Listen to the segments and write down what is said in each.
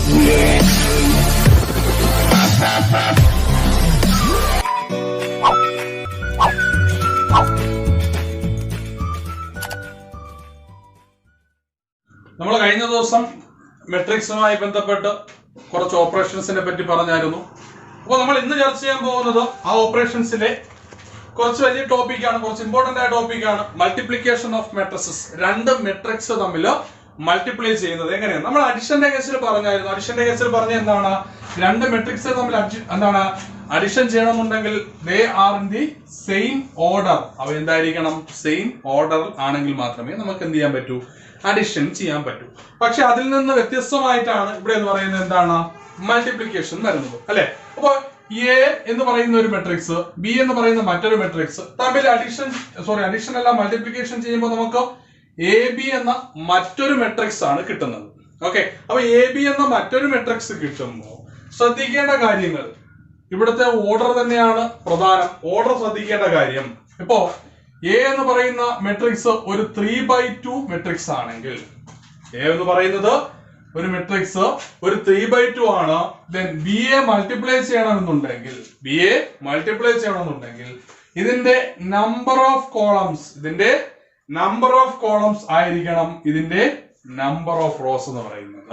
നമ്മൾ കഴിഞ്ഞ ദിവസം മെട്രിക്സുമായി ബന്ധപ്പെട്ട് കുറച്ച് ഓപ്പറേഷൻസിനെ പറ്റി പറഞ്ഞായിരുന്നു. അപ്പോൾ നമ്മൾ ഇന്ന് ചർച്ച ചെയ്യാൻ പോകുന്നത് ആ ഓപ്പറേഷൻസിലെ കുറച്ച് വലിയ ടോപ്പിക്കാണ്, കുറച്ച് ഇമ്പോർട്ടന്റ് ആയ ടോപ്പിക്കാണ്. Multiplication of matrixes. രണ്ട് മെട്രിക്സ് തമ്മിൽ മൾട്ടിപ്ലൈ ചെയ്യുന്നത് എങ്ങനെയാണ്? നമ്മൾ അഡിഷന്റെ കേസിൽ പറഞ്ഞായിരുന്നു. അഡിഷന്റെ കേസിൽ പറഞ്ഞ എന്താണ്? രണ്ട് മെട്രിക്സ് തമ്മിൽ അഡിഷൻ ചെയ്യണമെന്നുണ്ടെങ്കിൽ they are in the same order. അവ എന്തായിരിക്കണം? സെയിം ഓർഡർ ആണെങ്കിൽ മാത്രമേ നമുക്ക് എന്ത് ചെയ്യാൻ പറ്റൂ? അഡിഷൻ ചെയ്യാൻ പറ്റൂ. പക്ഷെ അതിൽ നിന്ന് വ്യത്യസ്തമായിട്ടാണ് ഇവിടെ എന്ന് പറയുന്നത് എന്താണ്? മൾട്ടിപ്ലിക്കേഷൻ വരുന്നത്, അല്ലെ? അപ്പൊ എ എന്ന് പറയുന്ന ഒരു മെട്രിക്സ്, ബി എന്ന് പറയുന്ന മറ്റൊരു മെട്രിക്സ് തമ്മിൽ അഡിഷൻ അല്ല മൾട്ടിപ്ലിക്കേഷൻ ചെയ്യുമ്പോൾ നമുക്ക് എ ബി എന്ന മറ്റൊരു മെട്രിക്സ് ആണ് കിട്ടുന്നത്. ഓക്കെ, അപ്പൊ എ ബി എന്ന മറ്റൊരു മെട്രിക്സ് കിട്ടുമ്പോൾ ശ്രദ്ധിക്കേണ്ട കാര്യങ്ങൾ, ഇവിടുത്തെ ഓർഡർ തന്നെയാണ് പ്രധാനം. ഓർഡർ ശ്രദ്ധിക്കേണ്ട കാര്യം, ഇപ്പോ എ എന്ന് പറയുന്ന മെട്രിക്സ് ഒരു 3/2 മെട്രിക്സ് ആണെങ്കിൽ, എ എന്ന് പറയുന്നത് ഒരു മെട്രിക്സ് ഒരു 3/2 ആണ്. ദെൻ ബി എ മൾട്ടിപ്ലൈ ചെയ്യണമെന്നുണ്ടെങ്കിൽ ഇതിന്റെ നമ്പർ ഓഫ് കോളംസ് ആയിരിക്കണം ഇതിന്റെ നമ്പർ ഓഫ് റോസ് എന്ന് പറയുന്നത്.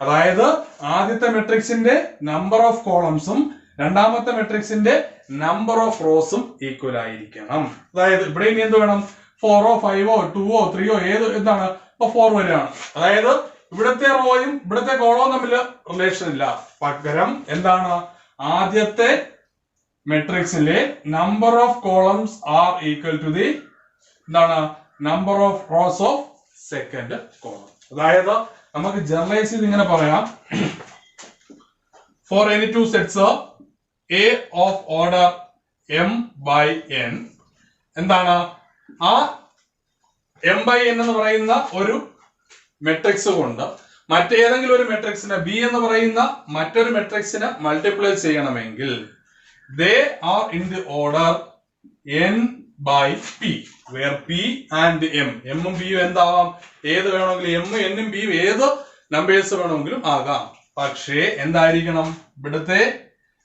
അതായത് ആദ്യത്തെ മെട്രിക്സിന്റെ നമ്പർ ഓഫ് കോളംസും രണ്ടാമത്തെ മെട്രിക്സിന്റെ നമ്പർ ഓഫ് റോസും ഈക്വൽ ആയിരിക്കണം. അതായത് ഇവിടെ ഇനി എന്ത് വേണം? 4 5 2 3 ഏത് എന്താണ്? ഇപ്പൊ 4 വരെയാണ്. അതായത് ഇവിടത്തെ റോയും ഇവിടത്തെ കോളവും തമ്മിൽ റിലേഷൻ ഇല്ല. പകരം എന്താണ്? ആദ്യത്തെ മെട്രിക്സിലെ number of columns are equal to the എന്താണ്? Number of rows of second column. അതായത് നമുക്ക് ജനറലൈസ് ചെയ്ത് ഇങ്ങനെ പറയാം, for any two sets A of order m by n എന്താണ്? ആ m by n എന്ന് പറയുന്ന ഒരു മെട്രിക്സ് കൊണ്ട് മറ്റേതെങ്കിലും ഒരു മെട്രിക്സിനെ ബി എന്ന് പറയുന്ന മറ്റൊരു മെട്രിക്സിനെ മൾട്ടിപ്ലൈ ചെയ്യണമെങ്കിൽ they are in the order n by p, where p and m, m ഉം b ഉം എന്താവാം? ഏത് വേണമെങ്കിലും m n ഉം b ഉം ഏത് നമ്പേഴ്സ് വേണമെങ്കിലും ആകാം. പക്ഷേ എന്തായിരിക്കണം? ഇവിടുത്തെ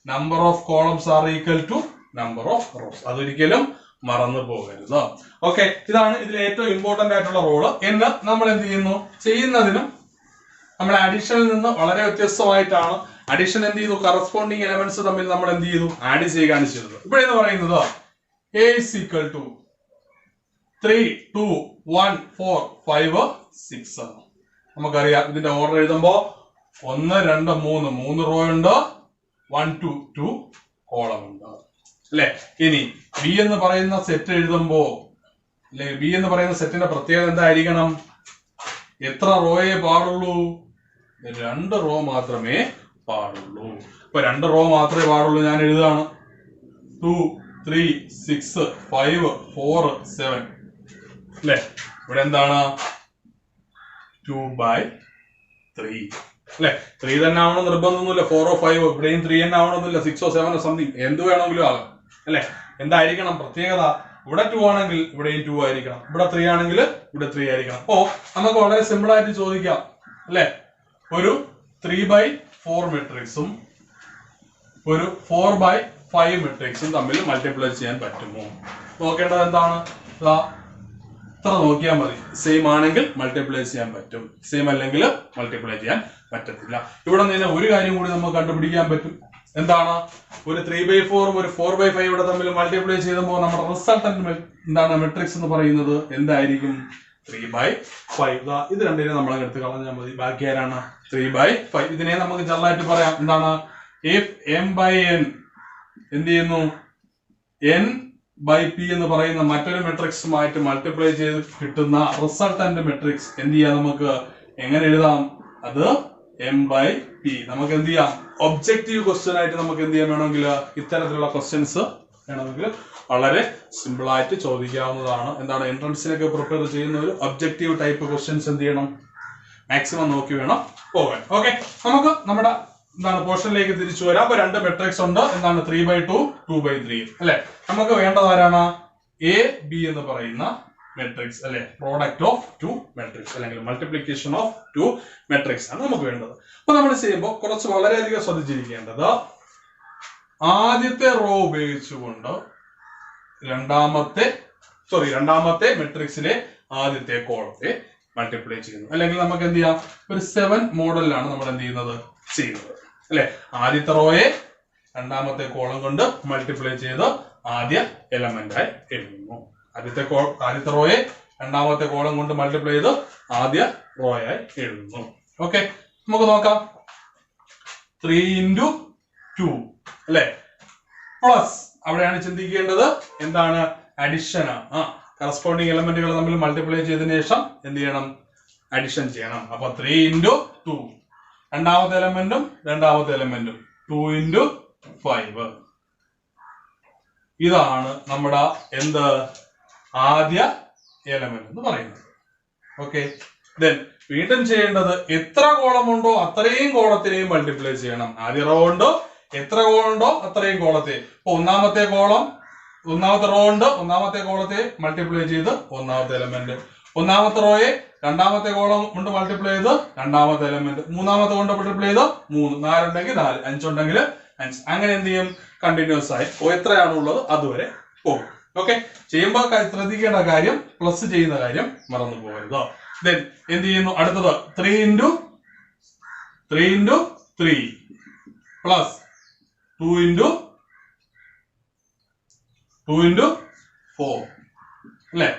number of columns are equal to number of rows. അതൊരിക്കലും മറന്നു പോകരുത്. ഓക്കെ, ഇതാണ് ഇതിൽ ഏറ്റവും ഇമ്പോർട്ടന്റ് ആയിട്ടുള്ള റോള്. എന്ന് നമ്മൾ എന്ത് ചെയ്യുന്നതിനും നമ്മൾ അഡീഷനിൽ നിന്ന് വളരെ വ്യത്യസ്തമായിട്ടാണ്. അഡീഷൻ എന്ത് ചെയ്തു? കറസ്പോണ്ടിങ് എലമെന്റ്സ് തമ്മിൽ നമ്മൾ എന്ത് ചെയ്തു? ആഡ് ചെയ്യുകയാണ് ചെയ്തത്. ഇവിടെ എന്ന് പറയുന്നത് a is equal to 3 2 1 4 5 6 ആണ്. നമുക്കറിയാം ഇതിന്റെ ഓർഡർ എഴുതുമ്പോ 1 2 3 റോ ഉണ്ട്, 1 2 2 കോളം ഉണ്ട്, അല്ലെ? ഇനി ബി എന്ന് പറയുന്ന സെറ്റ് എഴുതുമ്പോ ബി എന്ന് പറയുന്ന സെറ്റിന്റെ പ്രത്യേകത എന്തായിരിക്കണം? എത്ര റോയെ പാടുള്ളൂ? 2 റോ മാത്രമേ പാടുള്ളൂ. ഇപ്പൊ 2 റോ മാത്രമേ പാടുള്ളൂ. ഞാൻ എഴുതാണ് 2 3 6 5 4 7, അല്ലെ? ഇവിടെ എന്താണ്? 2/3, അല്ലെ? 3 തന്നെ ആവണം നിർബന്ധമൊന്നുമില്ല. 4 5 ഇവിടെയും 3 തന്നെ ആവണമെന്നില്ല. 6 7 സംതിങ് എന്ത് വേണമെങ്കിലും ആകാം, അല്ലെ? എന്തായിരിക്കണം പ്രത്യേകത? ഇവിടെ 2 ആണെങ്കിൽ ഇവിടെയും 2 ആയിരിക്കണം, ഇവിടെ 3 ആണെങ്കിൽ ഇവിടെ 3 ആയിരിക്കണം. അപ്പോ നമുക്ക് വളരെ സിമ്പിൾ ആയിട്ട് ചോദിക്കാം, അല്ലെ? ഒരു 3/4 മെട്രിക്സും ഒരു 4/5 മെട്രിക്സും തമ്മിൽ മൾട്ടിപ്ലൈ ചെയ്യാൻ പറ്റുമോ? നോക്കേണ്ടത് എന്താണ്? ഇത്ര നോക്കിയാൽ മതി. സെയിം ആണെങ്കിൽ മൾട്ടിപ്ലൈ ചെയ്യാൻ പറ്റും, സെയിം അല്ലെങ്കിൽ മൾട്ടിപ്ലൈ ചെയ്യാൻ പറ്റത്തില്ല. ഇവിടെ നിന്ന് ഒരു കാര്യം കൂടി നമുക്ക് കണ്ടുപിടിക്കാൻ പറ്റും. എന്താണ്? ഒരു 3/4 ഒരു 4/5 ഇവിടെ തമ്മിൽ മൾട്ടിപ്ലൈ ചെയ്തപ്പോൾ നമ്മുടെ റിസൾട്ടന്റ് എന്താണ്? മെട്രിക്സ് എന്ന് പറയുന്നത് എന്തായിരിക്കും? 3/5. ഇത് രണ്ടിനെ നമ്മൾ എടുത്ത് കളഞ്ഞാൽ മതി. ബാക്കി ആരാണ്? 3/5. ഇതിനെ നമുക്ക് ജനറലായിട്ട് പറയാം എന്താണ്? if m by n എന്ത് ചെയ്യുന്നു? n by p എന്ന് പറയുന്ന മറ്റൊരു മെട്രിക്സുമായിട്ട് മൾട്ടിപ്ലൈ ചെയ്ത് കിട്ടുന്ന റിസൾട്ടന്റ് മെട്രിക്സ് എന്ത് ചെയ്യാം? നമുക്ക് എങ്ങനെ എഴുതാം? അത് m by p. നമുക്ക് എന്ത് ചെയ്യാം? ഒബ്ജക്റ്റീവ് ക്വസ്റ്റ്യൻ ആയിട്ട് നമുക്ക് എന്ത് ചെയ്യാൻ വേണമെങ്കിൽ ഇത്തരത്തിലുള്ള ക്വസ്റ്റ്യൻസ് വേണമെങ്കിൽ വളരെ സിമ്പിൾ ആയിട്ട് ചോദിക്കാവുന്നതാണ്. എന്താണ്? എൻട്രൻസിനൊക്കെ പ്രിപ്പയർ ചെയ്യുന്ന ഒരു ഒബ്ജക്റ്റീവ് ടൈപ്പ് ക്വസ്റ്റ്യൻസ് എന്ത് ചെയ്യണം? മാക്സിമം നോക്കി വേണം പോകാൻ. ഓക്കെ, നമുക്ക് നമ്മുടെ എന്താണ് പോർഷനിലേക്ക് തിരിച്ചു വരാം. അപ്പൊ 2 മെട്രിക്സ് ഉണ്ട്. എന്താണ്? 3/2 2/3, അല്ലെ? നമുക്ക് വേണ്ടത് ആരാണ്? എ ബി എന്ന് പറയുന്ന മെട്രിക്സ് അല്ലെ, പ്രോഡക്റ്റ് ഓഫ് ടു മെട്രിക്സ് അല്ലെങ്കിൽ മൾട്ടിപ്ലിക്കേഷൻ ഓഫ് ടു മെട്രിക്സ് ആണ് നമുക്ക് വേണ്ടത്. അപ്പൊ നമ്മൾ ചെയ്യുമ്പോൾ കുറച്ച് വളരെയധികം ശ്രദ്ധിച്ചിരിക്കേണ്ടത്, ആദ്യത്തെ റോ ഉപയോഗിച്ചുകൊണ്ട് രണ്ടാമത്തെ മെട്രിക്സിലെ ആദ്യത്തെ കോളത്തെ മൾട്ടിപ്ലൈ ചെയ്യുന്നു. അല്ലെങ്കിൽ നമുക്ക് എന്ത് ചെയ്യാം, ഒരു 7 മോഡലിലാണ് നമ്മൾ എന്ത് ചെയ്യുന്നത് അല്ലെ. ആദ്യത്തെ റോയെ രണ്ടാമത്തെ കോളം കൊണ്ട് മൾട്ടിപ്ലൈ ചെയ്ത് ആദ്യ എലമെന്റ് ആയി എഴുതുന്നു. ആദ്യത്തെ റോയെ രണ്ടാമത്തെ കോളം കൊണ്ട് മൾട്ടിപ്ലൈ ചെയ്ത് ആദ്യ റോയായി എഴുതുന്നു. ഓക്കെ, നമുക്ക് നോക്കാം. 3 into 2 അല്ലെ, പ്ലസ് അവിടെയാണ് ചിന്തിക്കേണ്ടത് എന്താണ്, അഡിഷൻ ആണ്. കറസ്പോണ്ടിങ് എലമെന്റുകൾ തമ്മിൽ മൾട്ടിപ്ലൈ ചെയ്തതിനു ശേഷം എന്ത് ചെയ്യണം, അഡിഷൻ ചെയ്യണം. അപ്പൊ 3 into 2 രണ്ടാമത്തെ എലമെന്റും 2 into 5. ഇതാണ് നമ്മുടെ എന്ത് ആദ്യ എലമെന്റ് എന്ന് പറയുന്നത്. ഓക്കെ, ദെൻ വീണ്ടും ചെയ്യേണ്ടത് എത്ര കോളം ഉണ്ടോ അത്രയും കോളത്തിനെയും മൾട്ടിപ്ലൈ ചെയ്യണം. ആദ്യ റോ ഉണ്ടോ എത്ര കോളം ഉണ്ടോ അത്രയും കോളത്തെ. ഇപ്പൊ ഒന്നാമത്തെ റോ ഉണ്ട്, ഒന്നാമത്തെ കോളത്തെ മൾട്ടിപ്ലൈ ചെയ്ത് ഒന്നാമത്തെ എലമെന്റ്. ഒന്നാമത്തെ റോയെ രണ്ടാമത്തെ കോളം കൊണ്ട് മൾട്ടിപ്ലൈ ചെയ്ത് രണ്ടാമത്തെ എലമെന്റ്. മൂന്നാമത്തെ കൊണ്ട് മൾട്ടിപ്ലൈ ചെയ്ത് 3, 4 ഉണ്ടെങ്കിൽ 4, 5 ഉണ്ടെങ്കിൽ 5. അങ്ങനെ എന്ത് ചെയ്യും, കണ്ടിന്യൂസ് ആയി എത്രയാണുള്ളത് അതുവരെ പോകും. ഓക്കെ, ചെയ്യുമ്പോൾ ശ്രദ്ധിക്കേണ്ട കാര്യം, പ്ലസ് ചെയ്യുന്ന കാര്യം മറന്നു പോകരുത്. ദെൻ എന്ത് ചെയ്യുന്നു, അടുത്തത് 3 into 3 പ്ലസ് 2 into 4 അല്ലെ.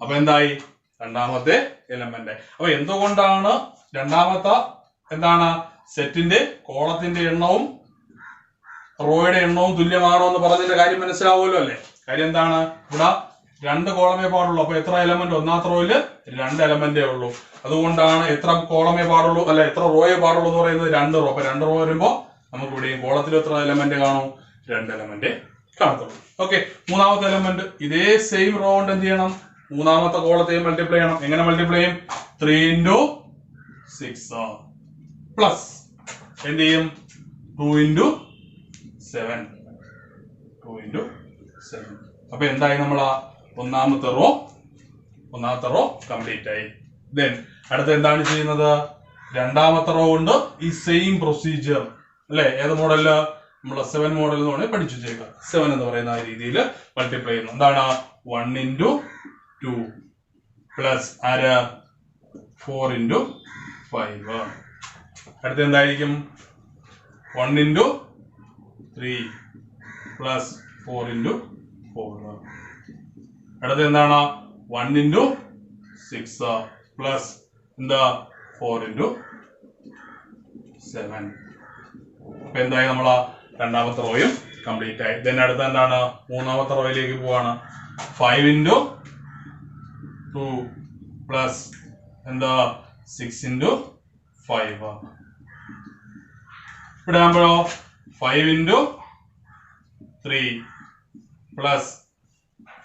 അപ്പൊ എന്തായി, രണ്ടാമത്തെ എലമെന്റ്. അപ്പൊ എന്തുകൊണ്ടാണ് രണ്ടാമത്തെ സെറ്റിന്റെ കോളത്തിന്റെ എണ്ണവും റോയുടെ എണ്ണവും തുല്യമാണോ എന്ന് പറഞ്ഞതിന്റെ കാര്യം മനസ്സിലാവുമല്ലോ അല്ലെ. കാര്യം എന്താണ്, ഇവിടെ 2 കോളമേ പാടുള്ളൂ. അപ്പൊ എത്ര എലമെന്റ്, ഒന്നാമത്തെ റോയില് 2 എലമെന്റേ ഉള്ളൂ. അതുകൊണ്ടാണ് എത്ര കോളമേ പാടുള്ളൂ അല്ല എത്ര റോയെ പാടുള്ളൂ എന്ന് പറയുന്നത് 2 റോ. അപ്പൊ 2 റോ വരുമ്പോ നമുക്ക് ഇവിടെയും കോളത്തിൽ എത്ര എലമെന്റ് കാണും, 2 എലമെന്റ് കാണത്തുള്ളൂ. ഓക്കെ, മൂന്നാമത്തെ എലമെന്റ് ഇതേ സെയിം റോ കൊണ്ട് എന്ത് ചെയ്യണം, മൂന്നാമത്തെ കോളത്തെയും മൾട്ടിപ്ലൈ ചെയ്യണം. എങ്ങനെ മൾട്ടിപ്ലൈ ചെയ്യും, 3 into 6 പ്ലസ് എന്ത് ചെയ്യും, 2 into 7. അപ്പൊ എന്തായി, നമ്മളാ ഒന്നാമത്തെ റോ കംപ്ലീറ്റ് ആയി. ദെൻ അടുത്ത എന്താണ് ചെയ്യുന്നത്, രണ്ടാമത്തെ റോ ഉണ്ട് ഈ സെയിം പ്രൊസീജിയർ അല്ലെ. ഏത് മോഡലില്, നമ്മൾ 7 മോഡൽ എന്ന് പറഞ്ഞാൽ പഠിച്ചു ചെയ്യുക. 7 എന്ന് പറയുന്ന ആ രീതിയിൽ മൾട്ടിപ്ലൈ ചെയ്യുന്നു. എന്താണ്, 1 into 2 പ്ലസ് 4 into 5. അടുത്ത എന്തായിരിക്കും, 1 into 3 പ്ലസ് 4 into 4. അടുത്ത എന്താണ്, 1 into 6 പ്ലസ് എന്താ 4 into 7. അപ്പൊ എന്തായി, നമ്മളാ രണ്ടാമത്തെ റോയും കംപ്ലീറ്റ് ആയി. ദെൻ അടുത്ത എന്താണ്, മൂന്നാമത്തെ റോയിലേക്ക് പോവാണ്. 5 into 2 പ്ലസ് എന്താ 6 into 5. ഇവിടെ ആകുമ്പോഴോ 5 into 3 പ്ലസ്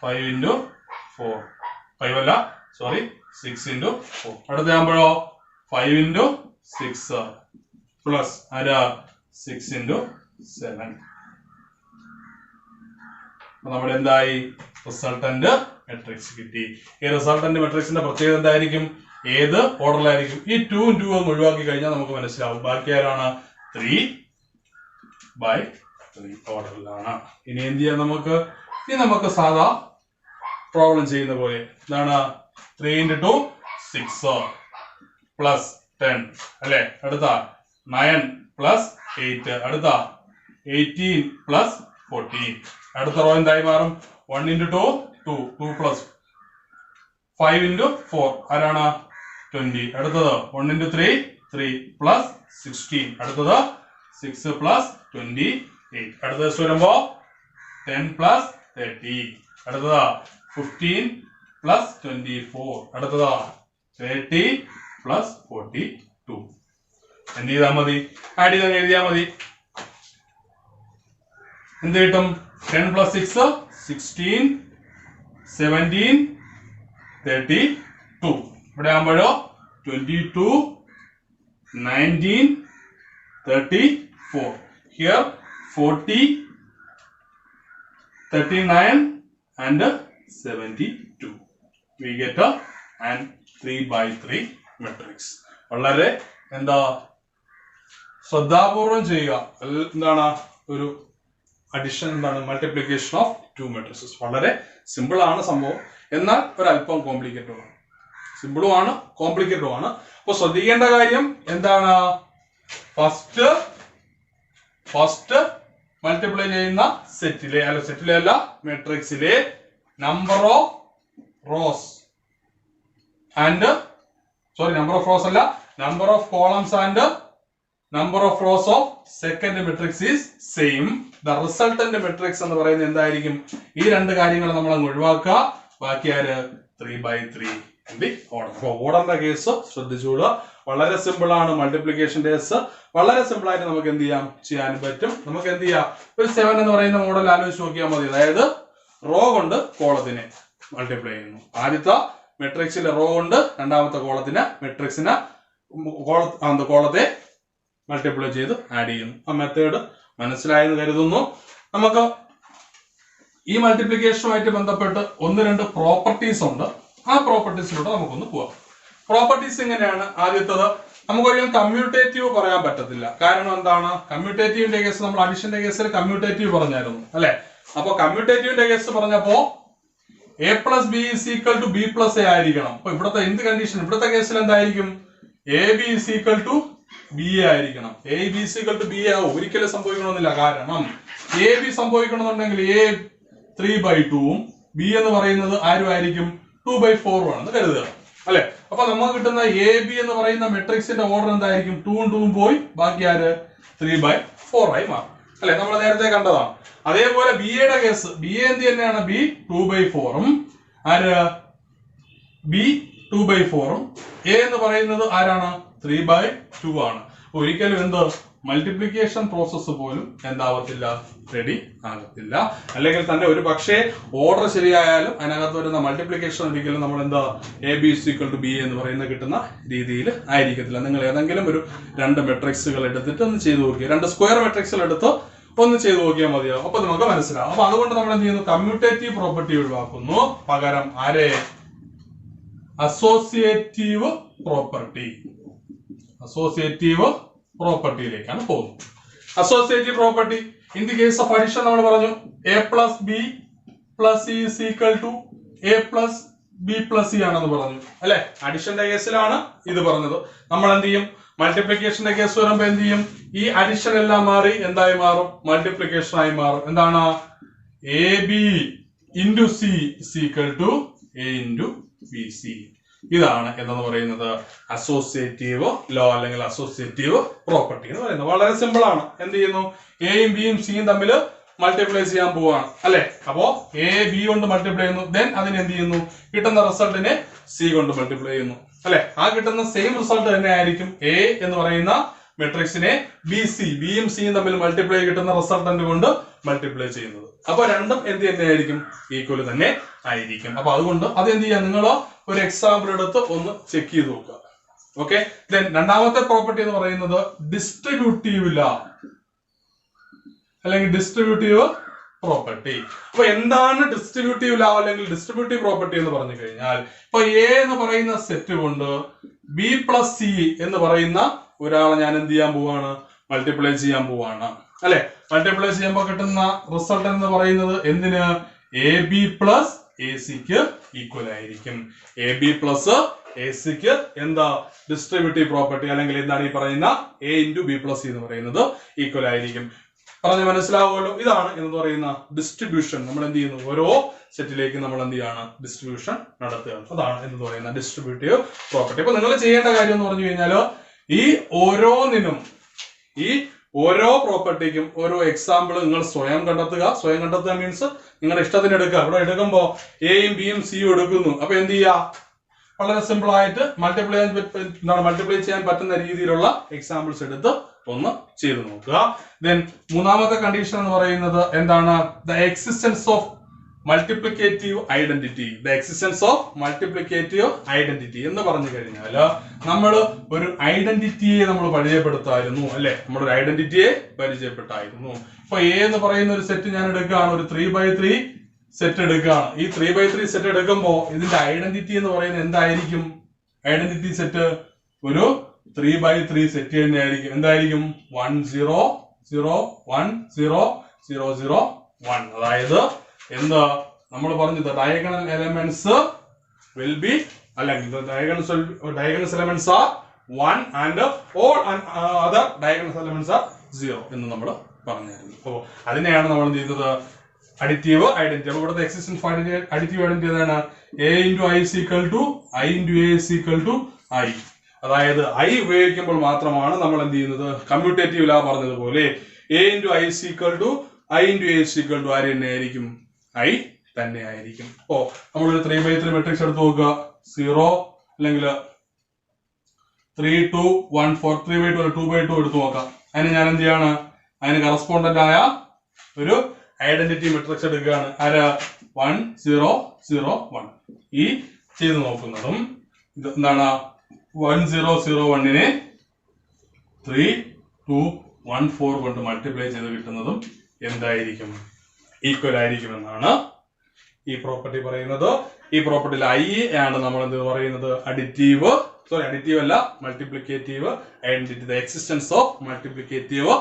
5 into 4. 5 അല്ല, സോറി, 6 into 4. അടുത്ത ആകുമ്പോഴോ 5 into 6 പ്ലസ് 6 into 7. നമ്മുടെ എന്തായി, റിസൾട്ടന്റ് മെട്രിക്സ് കിട്ടി. ഈ റിസൾട്ടന്റ് മെട്രിക്സിന്റെ പ്രത്യേകത എന്തായിരിക്കും, ഏത് ഓർഡറിലായിരിക്കും, ഈ 2 ഉം 2 ഉം ഒഴിവാക്കി കഴിഞ്ഞാൽ നമുക്ക് മനസ്സിലാവും. ബാക്കി ആരാണ്, 3/3 ഓർഡറിലാണ്. ഇനി എന്ത് ചെയ്യാം, നമുക്ക് സാധാ പ്രോബ്ലം ചെയ്യുന്ന പോലെ എന്താണ്, 3 into 2 6 പ്ലസ് 10 അല്ലെ. അടുത്ത 9 പ്ലസ് 8. അടുത്ത 18 പ്ലസ് 14. അടുത്ത റോ എന്തായി മാറും, 1 into 2 2 പ്ലസ് 5 into 4 ആരാണ്, 20. അടുത്തത് 1 into 3 3 പ്ലസ് 16. അടുത്തത് 6 പ്ലസ് 28. അടുത്തത് വരുമ്പോ 10 പ്ലസ് 30. അടുത്തത് 15 പ്ലസ് 24. അടുത്തത് 30 പ്ലസ് 42. എന്ത് ചെയ്താൽ മതി, ആഡ് ചെയ്താൽ എഴുതിയാൽ മതി. എന്ത് കിട്ടും, 10 പ്ലസ് 6 16 17 32. ഇവിടെ ആകുമ്പോഴോ 22 19 34. Here 40 39 and 72. we get an 3x3 matrix. വളരെ എന്താ ശ്രദ്ധാപൂർവം ചെയ്യുക. എന്താണ് ഒരു അഡിഷൻ, എന്താണ് മൾട്ടിപ്ലിക്കേഷൻ ഓഫ് 2 matrices. വളരെ സിമ്പിൾ ആണ് സംഭവം, എന്നാൽ ഒരല്പം കോംപ്ലിക്കേറ്റഡ് ആണ്. സിമ്പിളും ആണ് കോംപ്ലിക്കേറ്റഡും ആണ്. അപ്പൊ ശ്രദ്ധിക്കേണ്ട കാര്യം എന്താണ്? ഫസ്റ്റ് മൾട്ടിപ്ലൈ ചെയ്യുന്ന സെറ്റിലെ അല്ല മെട്രിക്സിലെ നമ്പർ ഓഫ് റോസ് അല്ല number of columns and number of rows of second matrix is same. The resultant matrix എന്ന് പറയുന്നത് എന്തായിരിക്കും? ഈ രണ്ട് കാര്യങ്ങൾ നമ്മൾ അങ്ങ് ഒഴിവാക്കുക. ബാക്കി ആര്? 3x3 ഓർഡറിന്റെ കേസ് ശ്രദ്ധിച്ചോളുക. വളരെ സിമ്പിൾ ആണ്. മൾട്ടിപ്ലിക്കേഷൻ കേസ് വളരെ സിമ്പിൾ ആയിട്ട് നമുക്ക് എന്ത് ചെയ്യാൻ പറ്റും. നമുക്ക് എന്ത് ചെയ്യാം, ഒരു 7 എന്ന് പറയുന്ന മോഡൽ ആലോചിച്ച് നോക്കിയാൽ മതി. അതായത് റോ കൊണ്ട് കോളത്തിനെ മൾട്ടിപ്ലൈ ചെയ്യുന്നു. ആദ്യത്തെ മെട്രിക്സിലെ റോ കൊണ്ട് രണ്ടാമത്തെ മെട്രിക്സിന് കോളത്തെ മൾട്ടിപ്ലൈ ചെയ്ത് ആഡ് ചെയ്യുന്നു. ആ മെത്തേഡ് മനസ്സിലായെന്ന് കരുതുന്നു. നമുക്ക് ഈ മൾട്ടിപ്ലിക്കേഷനുമായിട്ട് ബന്ധപ്പെട്ട് 1-2 പ്രോപ്പർട്ടീസ് ഉണ്ട്. ആ പ്രോപ്പർട്ടീസിലൂടെ നമുക്കൊന്ന് പോവാം. പ്രോപ്പർട്ടീസ് എങ്ങനെയാണ്? ആദ്യത്തത്, നമുക്കൊരിക്കലും കമ്മ്യൂട്ടേറ്റീവ് പറയാൻ പറ്റത്തില്ല. കാരണം എന്താണ്? കമ്മ്യൂട്ടേറ്റീവിന്റെ കേസ് നമ്മൾ അഡിഷന്റെ കേസിൽ കമ്മ്യൂട്ടേറ്റീവ് പറഞ്ഞായിരുന്നു അല്ലെ? അപ്പൊ കമ്മ്യൂട്ടേറ്റീവിന്റെ കേസ് പറഞ്ഞപ്പോ a plus b is equal to b plus a ആയിരിക്കണം. അപ്പൊ ഇവിടുത്തെ എന്ത് കണ്ടീഷൻ? ഇവിടുത്തെ കേസിൽ എന്തായിരിക്കും? a b is equal to b a ആയിരിക്കണം. a b is equal to b a ഒരിക്കലും സംഭവിക്കണമെന്നില്ല. കാരണം a b സംഭവിക്കണമെന്നുണ്ടെങ്കിൽ a 3/2 b എന്ന് പറയുന്നത് ആരും ആയിരിക്കും? 2/4 ആണെന്ന് കരുതുക അല്ലെ? അപ്പൊ നമുക്ക് കിട്ടുന്ന a b എന്ന് പറയുന്ന മെട്രിക്സിന്റെ ഓർഡർ എന്തായിരിക്കും? 2 ഉം 2 ഉം പോയി ബാക്കി ആര്? 3/4 ആയി മാറും അല്ലെ? നമ്മൾ നേരത്തെ കണ്ടതാണ്. അതേപോലെ ബി എയുടെ കേസ്, ബി എ എന്ത് തന്നെയാണ്? ബി 2/4 ആര്? ബി 2/4 എ എന്ന് പറയുന്നത് ആരാണ്? 3/2 ആണ്. ഒരിക്കലും എന്ത് മൾട്ടിപ്ലിക്കേഷൻ പ്രോസസ്സ് പോലും എന്താവത്തില്ല, റെഡി ആകത്തില്ല. അല്ലെങ്കിൽ തന്നെ ഒരു പക്ഷേ ഓർഡർ ശരിയായാലും അതിനകത്ത് വരുന്ന മൾട്ടിപ്ലിക്കേഷൻ ഒരിക്കലും നമ്മൾ എന്താ A B equal to B എന്ന് പറയുന്ന കിട്ടുന്ന രീതിയിൽ ആയിരിക്കത്തില്ല. നിങ്ങൾ ഏതെങ്കിലും ഒരു 2 മെട്രിക്സുകൾ എടുത്തിട്ട് ഒന്ന് ചെയ്തു നോക്കിയ, 2 സ്ക്വയർ മെട്രിക്സുകൾ എടുത്ത് ഒന്ന് ചെയ്തു നോക്കിയാൽ മതിയാവും. അപ്പൊ നമുക്ക് മനസ്സിലാവും. അപ്പൊ അതുകൊണ്ട് നമ്മൾ എന്ത് ചെയ്യുന്നു? കമ്മ്യൂട്ടേറ്റീവ് പ്രോപ്പർട്ടി ഒഴിവാക്കുന്നു. പകരം ആരെ? അസോസിയേറ്റീവ് പ്രോപ്പർട്ടിയിലേക്കാണ് പോകുന്നത്. Associative property in the case of addition നമ്മൾ പറഞ്ഞു a plus b plus c is equal to a plus b plus c ആണെന്ന് പറഞ്ഞു അല്ലെ? അഡിഷന്റെ കേസിലാണ് ഇത് പറഞ്ഞത്. നമ്മൾ എന്ത് ചെയ്യും? മൾട്ടിപ്ലിക്കേഷന്റെ കേസ് വരുമ്പോ എന്ത് ചെയ്യും? ഈ അഡിഷൻ എല്ലാം മാറി എന്തായി മാറും? മൾട്ടിപ്ലിക്കേഷൻ ആയി മാറും. എന്താണ്? A B into C is equal to A into B C. ഇതാണ് എന്തെന്ന് പറയുന്നത് അസോസിയേറ്റീവ് ലോ അല്ലെങ്കിൽ അസോസിയേറ്റീവ് പ്രോപ്പർട്ടി എന്ന് പറയുന്നത്. വളരെ സിമ്പിൾ ആണ്. എന്ത് ചെയ്യുന്നു? എയും ബിയും സിയും തമ്മിൽ മൾട്ടിപ്ലൈ ചെയ്യാൻ പോവാണ് അല്ലെ? അപ്പോ എ ബി കൊണ്ട് മൾട്ടിപ്ലൈ ചെയ്യുന്നു, ദെൻ അതിന് എന്ത് ചെയ്യുന്നു? കിട്ടുന്ന റിസൾട്ടിനെ സി കൊണ്ട് മൾട്ടിപ്ലൈ ചെയ്യുന്നു അല്ലെ? ആ കിട്ടുന്ന സെയിം റിസൾട്ട് തന്നെ ആയിരിക്കും എ എന്ന് പറയുന്ന മെട്രിക്സിനെ ബിയും സിയും തമ്മിൽ മൾട്ടിപ്ലൈ കിട്ടുന്ന റിസൾട്ടന്റ് കൊണ്ട് മൾട്ടിപ്ലൈ ചെയ്യുന്നത്. അപ്പൊ രണ്ടും എന്ത് തന്നെയായിരിക്കും? ഈക്വൽ തന്നെ ആയിരിക്കും. അപ്പൊ അതുകൊണ്ട് അത് എന്ത് ചെയ്യാം? നിങ്ങൾ ഒരു എക്സാമ്പിൾ എടുത്ത് ഒന്ന് ചെക്ക് ചെയ്ത് നോക്കുക. ഓക്കെ. ദെൻ രണ്ടാമത്തെ പ്രോപ്പർട്ടി എന്ന് പറയുന്നത് ഡിസ്ട്രിബ്യൂട്ടീവ് ലോ അല്ലെങ്കിൽ ഡിസ്ട്രിബ്യൂട്ടീവ് പ്രോപ്പർട്ടി. അപ്പൊ എന്താണ് ഡിസ്ട്രിബ്യൂട്ടീവ് ലോ അല്ലെങ്കിൽ ഡിസ്ട്രിബ്യൂട്ടീവ് പ്രോപ്പർട്ടി എന്ന് പറഞ്ഞു കഴിഞ്ഞാൽ, ഇപ്പൊ എ എന്ന് പറയുന്ന സെറ്റ് കൊണ്ട് ബി പ്ലസ് സി എന്ന് പറയുന്ന ഒരാളെ ഞാൻ എന്ത് ചെയ്യാൻ പോവാണ്? മൾട്ടിപ്ലൈ ചെയ്യാൻ പോവാണ് അല്ലെ? മൾട്ടിപ്ലൈ ചെയ്യുമ്പോൾ കിട്ടുന്ന റിസൾട്ട് എന്ന് പറയുന്നത് എന്തിന്? എ ബി പ്ലസ് എ സിക്ക് ഈക്വൽ ആയിരിക്കും. എ ബി പ്ലസ് എ സിക്ക് എന്താ? ഡിസ്ട്രിബ്യൂട്ടീവ് പ്രോപ്പർട്ടി അല്ലെങ്കിൽ എന്താണ് ഈ പറയുന്ന A into B plus C എന്ന് പറയുന്നത് ഈക്വൽ ആയിരിക്കും. പറഞ്ഞ് മനസ്സിലാവുമല്ലോ? ഇതാണ് എന്ന് പറയുന്ന ഡിസ്ട്രിബ്യൂഷൻ. നമ്മൾ എന്ത് ചെയ്യുന്നു? ഓരോ സെറ്റിലേക്ക് നമ്മൾ എന്ത് ചെയ്യാണ്? ഡിസ്ട്രിബ്യൂഷൻ നടത്തുകയാണ്. അതാണ് എന്ന് പറയുന്ന ഡിസ്ട്രിബ്യൂട്ടീവ് പ്രോപ്പർട്ടി. അപ്പൊ നിങ്ങൾ ചെയ്യേണ്ട കാര്യം എന്ന് പറഞ്ഞു കഴിഞ്ഞാൽ ഈ ഓരോന്നിനും, ഈ ഓരോ പ്രോപ്പർട്ടിക്കും ഓരോ എക്സാമ്പിൾ നിങ്ങൾ സ്വയം കണ്ടെത്തുക. സ്വയം കണ്ടെത്തുക മീൻസ് നിങ്ങളുടെ ഇഷ്ടത്തിന് എടുക്കുക. ഇവിടെ എടുക്കുമ്പോൾ എയും ബിയും സിയും എടുക്കുന്നു. അപ്പൊ എന്ത് ചെയ്യുക? വളരെ സിമ്പിൾ ആയിട്ട് മൾട്ടിപ്ലൈ ചെയ്യാൻ പറ്റുന്ന രീതിയിലുള്ള എക്സാമ്പിൾസ് എടുത്ത് ഒന്ന് ചെയ്തു നോക്കുക. ദെൻ മൂന്നാമത്തെ കണ്ടീഷൻ എന്ന് പറയുന്നത് എന്താണ്? The existence of multiplicative identity. The existence of multiplicative identity എന്ന് പറഞ്ഞു കഴിഞ്ഞാൽ നമ്മൾ ഒരു ഐഡന്റിറ്റിയെ നമ്മൾ പരിചയപ്പെടുത്തായിരുന്നു അല്ലെ? നമ്മളൊരു ഐഡന്റിറ്റിയെ പരിചയപ്പെട്ടായിരുന്നു. ഇപ്പൊ എ എന്ന് പറയുന്ന ഒരു സെറ്റ് ഞാൻ എടുക്കുകയാണ്. ഒരു 3x3 സെറ്റ് എടുക്കുകയാണ്. ഈ 3x3 സെറ്റ് എടുക്കുമ്പോൾ ഇതിന്റെ ഐഡന്റിറ്റി എന്ന് പറയുന്നത് എന്തായിരിക്കും? ഐഡന്റിറ്റി സെറ്റ് ഒരു 3x3 സെറ്റ് തന്നെയായിരിക്കും. എന്തായിരിക്കും? 1 0 0 1 0 0 0 1. അതായത് എന്താ നമ്മൾ പറഞ്ഞത്? ഡയഗണൽ എലമെന്റ്സ് വിൽ ബി അല്ലെങ്കിൽ diagonal elements are 1 and all other diagonal elements are 0 എന്ന് നമ്മൾ പറഞ്ഞായിരുന്നു. അപ്പോൾ അതിനെയാണ് നമ്മൾ എന്ത് ചെയ്യുന്നത്? Additive identity. അപ്പോൾ ഇവിടുത്തെ എക്സിസ്റ്റൻസ് അഡിറ്റീവ് ഐഡന്റിറ്റി ഏതാണ്? a into i is equal to i into a is equal to i. അതായത് i ഉപയോഗിക്കുമ്പോൾ മാത്രമാണ് നമ്മൾ എന്ത് ചെയ്യുന്നത്? കമ്മ്യൂട്ടേറ്റീവ് ലാ പറഞ്ഞതുപോലെ a into i is equal to i into a is equal to ആര് തന്നെ ആയിരിക്കും? i തന്നെ ആയിരിക്കും. അപ്പോ നമ്മളൊരു 3x3 മെട്രിക്സ് എടുത്ത് നോക്കുക. 0 അല്ലെങ്കിൽ 3 2 1 4 3x2 2x2 എടുത്ത് നോക്കാം. അതിന് ഞാൻ എന്ത് ചെയ്യാണ്? അതിന് കറസ്പോണ്ടന്റ് ആയ ഒരു ഐഡന്റിറ്റി മെട്രിക്സ് എടുക്കുകയാണ്. ആര്? 1 0 0 1. ഈ ചെയ്ത് നോക്കുന്നതും ഇത് എന്താണ്? 1 0 0 1നെ 3 2 1 4 കൊണ്ട് മൾട്ടിപ്ലൈ ചെയ്ത് കിട്ടുന്നതും എന്തായിരിക്കും? ഈക്വൽ ആയിരിക്കും എന്നാണ് ഈ പ്രോപ്പർട്ടി പറയുന്നത്. ഈ പ്രോപ്പർട്ടിയിൽ ഐ ആണ് നമ്മൾ എന്ത് പറയുന്നത്? അഡിറ്റീവ് അല്ല, multiplicative identity. The existence of multiplicative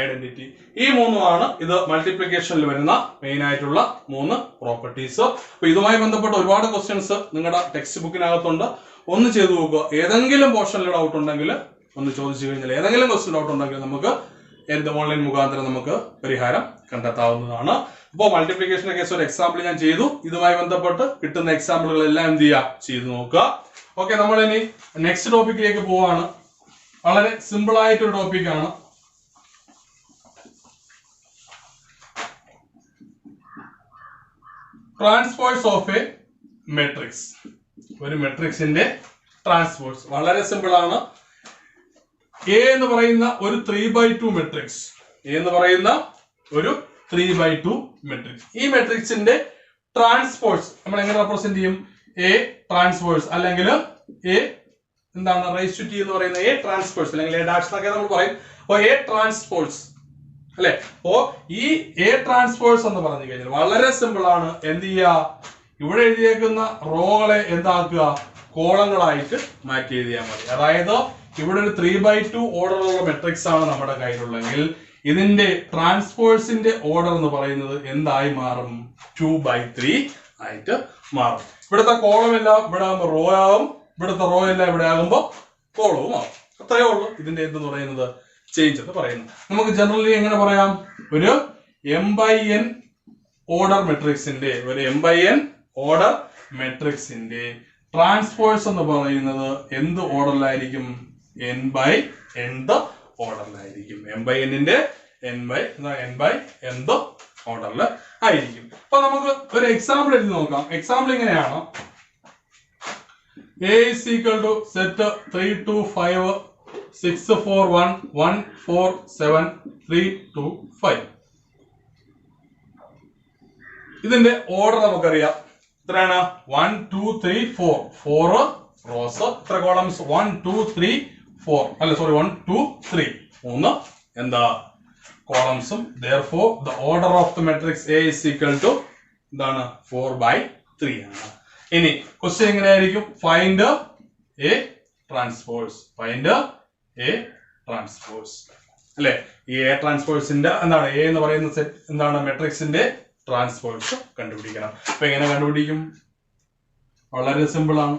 identity. ഈ മൂന്നുമാണ് ഇത് മൾട്ടിപ്ലിക്കേഷനിൽ വരുന്ന മെയിൻ ആയിട്ടുള്ള 3 പ്രോപ്പർട്ടീസ്. അപ്പൊ ഇതുമായി ബന്ധപ്പെട്ട ഒരുപാട് ക്വസ്റ്റ്യൻസ് നിങ്ങളുടെ ടെക്സ്റ്റ് ബുക്കിനകത്തുണ്ട്. ഒന്ന് ചെയ്തു നോക്കുക. ഏതെങ്കിലും പോർഷനിൽ ഡൗട്ട് ഉണ്ടെങ്കിൽ ഒന്ന് ചോദിച്ചു കഴിഞ്ഞാൽ, ഏതെങ്കിലും ക്വസ്റ്റ്യൻ ഡൗട്ട് ഉണ്ടെങ്കിൽ നമുക്ക് ഓൺലൈൻ മുഖാന്തരം നമുക്ക് പരിഹാരം കണ്ടെത്താവുന്നതാണ്. അപ്പോൾ മൾട്ടിപ്ലിക്കേഷന്റെ കേസ് ഒരു എക്സാമ്പിൾ ഞാൻ ചെയ്തു. ഇതുമായി ബന്ധപ്പെട്ട് കിട്ടുന്ന എക്സാമ്പിളുകൾ എല്ലാം എന്ത് ചെയ്യുക? ചെയ്തു നോക്കുക. ഓക്കെ, നമ്മൾ ഇനി നെക്സ്റ്റ് ടോപ്പിക്കിലേക്ക് പോവാണ്. വളരെ സിമ്പിൾ ആയിട്ടൊരു ടോപ്പിക്കാണ്. Transpose of A matrix. ഒരു മെട്രിക്സിന്റെ ട്രാൻസ്പോഴ്സ് വളരെ സിമ്പിൾ ആണ്. എ എന്ന് പറയുന്ന ഒരു 3x2 മെട്രിക്സ്. എ എന്ന് പറയുന്ന ഒരു 3x2 മെട്രിക്സ്. ഈ മെട്രിക്സിന്റെ ട്രാൻസ്പോഴ്സ് നമ്മൾ എങ്ങനെ റെപ്രസെന്റ് ചെയ്യും? എ ട്രാൻസ്പോഴ്സ് അല്ലെങ്കിൽ എ എന്താണ്? റൈസ് ടു ടി എന്ന് പറയുന്ന എ ട്രാൻസ്പോഴ്സ് അല്ലെങ്കിൽ എ ഡാഷ് എന്നൊക്കെ നമ്മൾ പറയും. അപ്പൊ എ ട്രാൻസ്പോഴ്സ് അല്ലെ? അപ്പോ ഈ എ ട്രാൻസ്പോഴ്സ് എന്ന് പറഞ്ഞു കഴിഞ്ഞാൽ വളരെ സിമ്പിൾ ആണ്. എന്ത് ചെയ്യുക? ഇവിടെ എഴുതിയേക്കുന്ന റോകളെ എന്താക്കുക? കോളങ്ങളായിട്ട് മാറ്റി എഴുതിയാൽ മതി. അതായത് ഇവിടെ ഒരു 3x2 ഓർഡറുള്ള മെട്രിക്സ് ആണ് നമ്മുടെ കയ്യിലുള്ളെങ്കിൽ ഇതിന്റെ ട്രാൻസ്പോഴ്സിന്റെ ഓർഡർ എന്ന് പറയുന്നത് എന്തായി മാറും? 2x3 ആയിട്ട് മാറും. ഇവിടുത്തെ കോളം എല്ലാം ഇവിടെ ആകുമ്പോൾ റോ ആകും, ഇവിടുത്തെ റോ എല്ലാം ഇവിടെ ആകുമ്പോൾ കോളവും ആകും. അത്രയേ ഉള്ളൂ ഇതിന്റെ എന്തെന്ന് പറയുന്നത്? ചേഞ്ച് എന്ന് പറയുന്നത്. നമുക്ക് ജനറലി എങ്ങനെ പറയാം? ഒരു m/n ഓർഡർ മെട്രിക്സിന്റെ ഓർഡർ മെട്രിക്സിന്റെ ട്രാൻസ്പോഴ്സ് എന്ന് പറയുന്നത് എന്ത് ഓർഡറിലായിരിക്കും? n/nth ഓർഡറിലായിരിക്കും. m/nന്റെ n/nth ഓർഡറിൽ ആയിരിക്കും. അപ്പൊ നമുക്ക് ഒരു എക്സാമ്പിൾ എഴുതി നോക്കാം. എക്സാമ്പിൾ ഇങ്ങനെയാണ്. a is equal to set 3 2 5 6 4 1 1 4 7 3 2 5. ഇതിന്റെ ഓർഡർ നമുക്കറിയാം. എത്രയാണ്? 1 2 3 4 റോസ്. എത്ര കോളംസ്? 1 2 3 4 അല്ല സോറി 1 2 3 3 എന്താ കോളംസും. therefore the order of the matrix A is equal to എന്താണ്? 4/3 ആണ്. ഇനി ക്വസ്റ്റ്യൻ എങ്ങനെയായിരിക്കും? Find A transpose. Find A transpose അല്ലെ? ഈ എ ട്രാൻസ്പോഴ്സിന്റെ എന്താണ്? എ എന്ന് പറയുന്ന സെറ്റ് എന്താണ്? മെട്രിക്സിന്റെ ട്രാൻസ്പോഴ്സ് കണ്ടുപിടിക്കണം. അപ്പൊ എങ്ങനെ കണ്ടുപിടിക്കും? വളരെ സിമ്പിൾ ആണ്.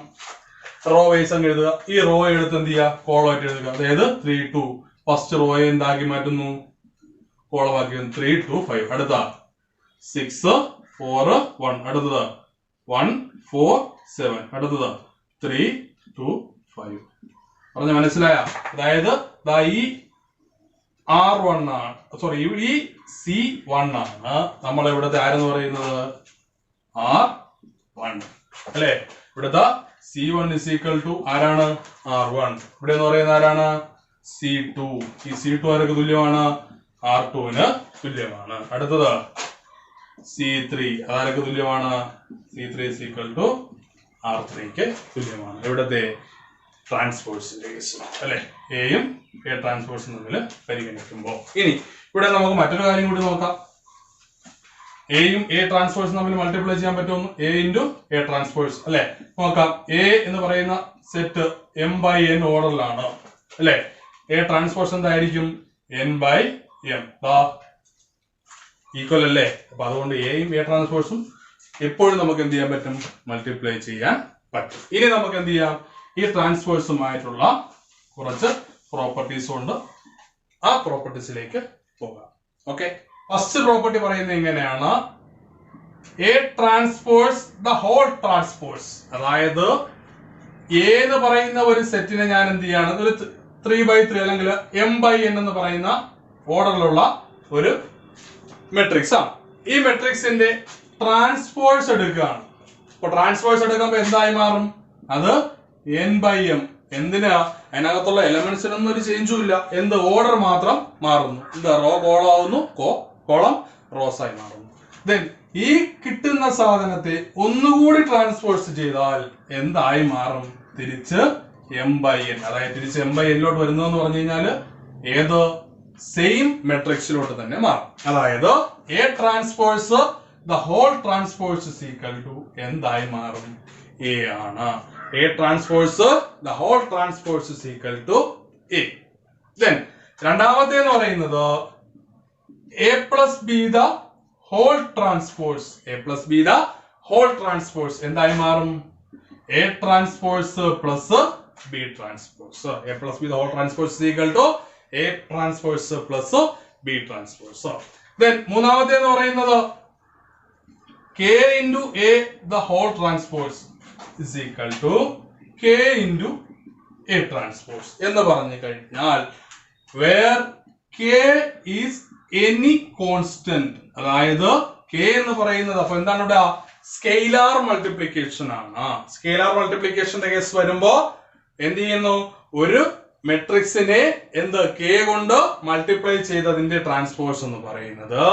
റോ വൈസ് അങ്ങ് എഴുതുക. ഈ റോ എടുത്ത് എന്ത് ചെയ്യുക? കോളമായിട്ട് എഴുതുക. അതായത് 3 2 ഫസ്റ്റ് റോയെ എന്താക്കി മാറ്റുന്നു? കോളമാക്കി. 3 2 5. അടുത്ത 6 4 1. അടുത്തത് 1 4 7. അടുത്തത് 3 2 5. പറഞ്ഞ മനസ്സിലായ? അതായത് ഈ R1 ആണ്, സോറി ഈ C1 ആണ് നമ്മൾ ഇവിടുത്തെ ആരെന്ന് പറയുന്നത്? R1 അല്ലെ? ഇവിടുത്തെ C1 is equal to ആരാണ്? R1. ഇവിടെ എന്ന് പറയുന്നത് ആരാണ്? C2. ഈ C2 ആരൊക്കെ തുല്യമാണ്? R2ന് തുല്യമാണ്. അടുത്തത് C3 അതാരൊക്കെ തുല്യമാണ്? C3 is equal to R3ക്ക് തുല്യമാണ്. ഇവിടത്തെ ട്രാൻസ്പോഴ്സിന്റെ കേസ് അല്ലെ? എയും എ ട്രാൻസ്പോഴ്സും തമ്മിൽ പരിഗണിക്കുമ്പോൾ. ഇനി ഇവിടെ നമുക്ക് മറ്റൊരു കാര്യം കൂടി നോക്കാം. എയും എ ട്രാൻസ്പോഴ്സും തമ്മിൽ മൾട്ടിപ്ലൈ ചെയ്യാൻ പറ്റുമെന്ന് എ ഇൻറ്റു എ ട്രാൻസ്പോഴ്സ് അല്ലെ. നോക്കാം, എ എന്ന് പറയുന്ന സെറ്റ് എം ബൈ എൻ ഓർഡറിലാണ് അല്ലെ. എ ട്രാൻസ്പോഴ്സ് എന്തായിരിക്കും? എൻ ബൈ എം ഈക്വൽ അല്ലേ. അപ്പൊ അതുകൊണ്ട് എയും എ ട്രാൻസ്പോഴ്സും എപ്പോഴും നമുക്ക് എന്ത് ചെയ്യാൻ പറ്റും? മൾട്ടിപ്ലൈ ചെയ്യാൻ പറ്റും. ഇനി നമുക്ക് എന്ത് ചെയ്യാം? ഈ ട്രാൻസ്പോഴ്സുമായിട്ടുള്ള കുറച്ച് പ്രോപ്പർട്ടീസ് ഉണ്ട്, ആ പ്രോപ്പർട്ടീസിലേക്ക് പോകാം. ഓക്കെ, ഫസ്റ്റ് പ്രോപ്പർട്ടി പറയുന്നത് എങ്ങനെയാണ്? A transpose the whole transpose. അതായത് എ എന്ന് പറയുന്ന ഒരു സെറ്റിനെ ഞാൻ എന്ത് ചെയ്യാണ്? ഒരു 3/3 അല്ലെങ്കിൽ എം ബൈ എൻ എന്ന് പറയുന്ന ഓർഡറിലുള്ള ഒരു മെട്രിക്സ് ആണ്. ഈ മെട്രിക്സിന്റെ ട്രാൻസ്പോഴ്സ് എടുക്കുകയാണ്. അപ്പൊ ട്രാൻസ്പോഴ്സ് എടുക്കുമ്പോൾ എന്തായി മാറും? അത് എൻ ബൈ എം. എന്തിനാ? അതിനകത്തുള്ള എലമെന്റ്സിനൊന്നും ഒരു ചേഞ്ചും ഇല്ല. എന്ത്? ഓർഡർ മാത്രം മാറുന്നു. എന്താ? റോ കോളം ആവുന്നു, കോളം റോസ് ആയി മാറുന്നു. ദെൻ ഈ കിട്ടുന്ന സാധനത്തെ ഒന്നുകൂടി ട്രാൻസ്പോഴ്സ് ചെയ്താൽ എന്തായി മാറും? തിരിച്ച് എം ബൈ എൻ. അതായത് തിരിച്ച് എം ബൈ എന്നിലോട്ട് വരുന്നതെന്ന് പറഞ്ഞു കഴിഞ്ഞാല് ഏത്? സെയിം മെട്രിക്സിലോട്ട് തന്നെ മാറും. അതായത് A transpose the whole transpose is equal to എന്തായി മാറും? എ ആണ്. A transpose the whole transpose is equal to A. Then രണ്ടാമത്തെ എന്ന് പറയുന്നത് A plus B the whole transpose. A plus B the whole transpose എന്തായി മാറും? A transpose plus B transpose. A plus B the whole transpose is equal to A transpose plus B transpose. Then മൂന്നാമത്തെ എന്ന് പറയുന്നത് K into A the whole transpose is equal to k into a transpose എന്ന് പറഞ്ഞു കഴിഞ്ഞാൽ where k is any constant. അതായത് k എന്ന് പറയുന്നത് അപ്പൊ എന്താണ് ഇവിടെ? സ്കെയിലാർ മൾട്ടിപ്ലിക്കേഷൻ ആണ്. സ്കെയിലാർ മൾട്ടിപ്ലിക്കേഷന്റെ കേസ് വരുമ്പോ എന്ത് ചെയ്യുന്നു? ഒരു മെട്രിക്സിനെ എന്ത്? k കൊണ്ട് മൾട്ടിപ്ലൈ ചെയ്തതിന്റെ ട്രാൻസ്പോഴ്സ് എന്ന് പറയുന്നത്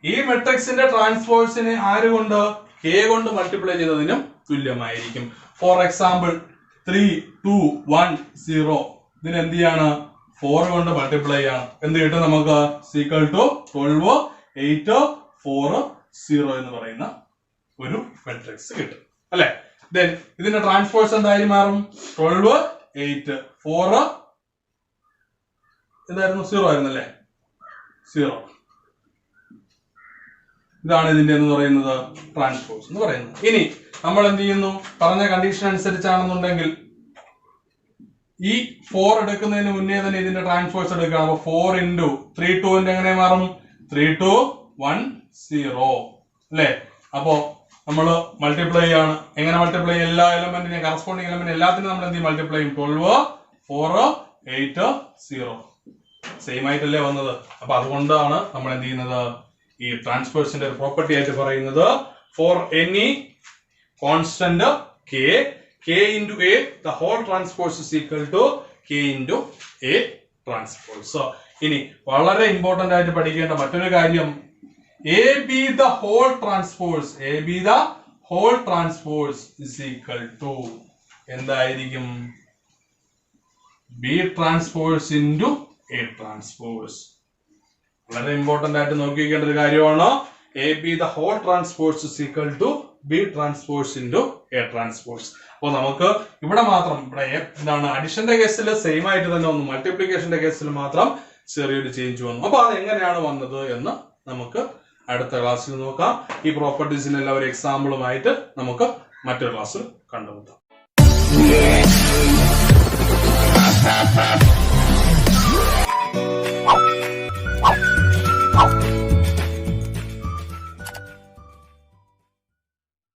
ഈ മെട്രിക്സിന്റെ ട്രാൻസ്പോഴ്സിനെ ആര് കൊണ്ട്? k കൊണ്ട് മൾട്ടിപ്ലൈ ചെയ്തതിനും തുല്യമായിരിക്കും. ഫോർ എക്സാമ്പിൾ 3, 2, 1, 0 ഇതിന് എന്ത് ചെയ്യാണ്? 4 കൊണ്ട് മൾട്ടിപ്ലൈ ചെയ്യണം. എന്ത് കിട്ടും നമുക്ക്? ഈക്വൽ ടു 12, 8, 4, 0 എന്ന് പറയുന്ന ഒരു മെട്രിക്സ് കിട്ടും അല്ലെ. ദെൻ ഇതിന്റെ ട്രാൻസ്പോഴ്സ് എന്തായി മാറും? 12, 8, 4 എന്തായിരുന്നു? 0 ആയിരുന്നല്ലേ. 0 ഇതാണ് ഇതിന്റെ എന്ന് പറയുന്നത് ട്രാൻസ്പോഴ്സ് എന്ന് പറയുന്നത്. ഇനി നമ്മൾ എന്ത് ചെയ്യുന്നു? പറഞ്ഞ കണ്ടീഷൻ അനുസരിച്ചാണെന്നുണ്ടെങ്കിൽ ഈ 4 എടുക്കുന്നതിന് മുന്നേ തന്നെ ഇതിന്റെ ട്രാൻസ്പോഴ്സ് എടുക്കണം. അപ്പൊ 4 ഇൻറ്റു 3, 2 എങ്ങനെ മാറും? 3, 2, 1, 0 അല്ലെ. അപ്പോ നമ്മള് മൾട്ടിപ്ലൈ ആണ്. എങ്ങനെ മൾട്ടിപ്ലൈ? എല്ലാ എലമെന്റിനെ കറസ്പോണ്ടിങ് എലമെന്റ് എല്ലാത്തിനും നമ്മൾ എന്ത് ചെയ്യും? മൾട്ടിപ്ലൈ ചെയ്യും. 12, 4, 8, 0 സെയിം ആയിട്ടല്ലേ വന്നത്. അപ്പൊ അതുകൊണ്ടാണ് നമ്മൾ എന്ത് ചെയ്യുന്നത്? ഈ ട്രാൻസ്പോഴ്സിന്റെ ഒരു പ്രോപ്പർട്ടി ആയിട്ട് പറയുന്നത് for any constant k into a the whole transpose is equal to k into a transpose. ഇനി വളരെ ഇമ്പോർട്ടന്റ് ആയിട്ട് പഠിക്കേണ്ട മറ്റൊരു കാര്യം AB the whole transpose is equal to എന്തായിരിക്കും? B transpose into A transpose. വളരെ ഇമ്പോർട്ടന്റ് ആയിട്ട് നോക്കിക്കേണ്ട ഒരു കാര്യമാണ്. AB the whole transpose is equal to B transpose into A transpose. അപ്പോൾ നമുക്ക് ഇവിടെ മാത്രം ഇവിടെ എന്താണ് അഡിഷന്റെ കേസിൽ സെയിം ആയിട്ട് തന്നെ വന്നു, മൾട്ടിപ്ലിക്കേഷന്റെ കേസിൽ മാത്രം ചെറിയൊരു ചേഞ്ച് വന്നു. അപ്പൊ അത് എങ്ങനെയാണ് വന്നത് എന്ന് നമുക്ക് അടുത്ത ക്ലാസ്സിൽ നോക്കാം. ഈ പ്രോപ്പർട്ടീസിനെല്ലാം ഒരു എക്സാമ്പിളുമായിട്ട് നമുക്ക് മറ്റൊരു ക്ലാസ്സിൽ കണ്ടുമുട്ടാം.